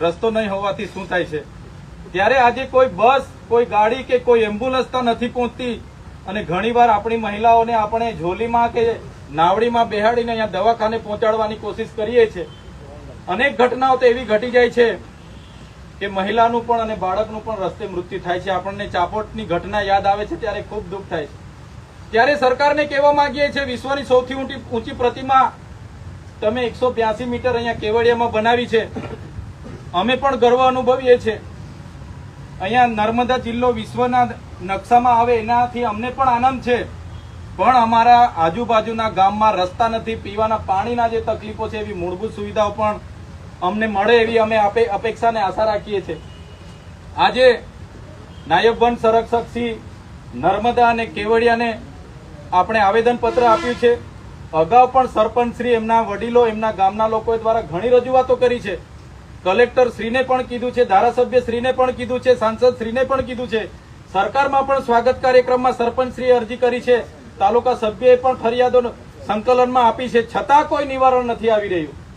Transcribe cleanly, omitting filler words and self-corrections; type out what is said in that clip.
રસ્તો નહીં હોવાથી શું થાય છે, ત્યારે આજે કોઈ બસ, કોઈ ગાડી કે કોઈ એમ્બ્યુલન્સ તો નથી પહોંચતી અને ઘણીવાર આપણી મહિલાઓને આપણે ઝોલીમાં કે નાવડીમાં બેહાડીને અહીંયા દવાખાને પહોંચાડવાની કોશિશ કરીએ છીએ. અનેક ઘટનાઓ તો એવી ઘટી જાય છે કે મહિલાનું પણ અને બાળકનું પણ રસ્તે મૃત્યુ થાય છે. આપણને ચાપોટની ઘટના યાદ આવે છે ત્યારે ખૂબ દુઃખ થાય છે. ત્યારે સરકારને કહેવા માંગીએ છીએ, વિશ્વની સૌથી ઊંચી પ્રતિમા તમે 182 મીટર અહીંયા કેવડિયામાં બનાવી છે. અમે પણ ગર્વ અનુભવીએ છીએ. અહીંયા નર્મદા જિલ્લો વિશ્વના નકશામાં આવે એનાથી અમને પણ આનંદ છે, પણ અમારા આજુબાજુના ગામમાં રસ્તા નથી, પીવાના પાણીના જે તકલીફો છે એવી મૂળભૂત સુવિધાઓ પણ અમને મળે એવી અમે અપેક્ષા અને આશા રાખીએ છીએ. આજે નાયબ વન સંરક્ષક શ્રી નર્મદા અને કેવડિયાને આપણે આવેદનપત્ર આપ્યું છે. અગાઉ પણ સરપંચ શ્રી, એમના વડીલો, એમના ગામના લોકો દ્વારા ઘણી રજૂઆતો કરી છે. કલેક્ટર શ્રીને પણ કીધું છે, ધારાસભ્ય શ્રીને પણ કીધું છે, સાંસદ શ્રીને પણ કીધું છે. સરકારમાં પણ સ્વાગત કાર્યક્રમમાં સરપંચ શ્રીએ અરજી કરી છે, તાલુકા સભ્યએ પણ ફરિયાદો સંકલનમાં આપી છે, છતાં કોઈ નિવારણ નથી આવી રહ્યું.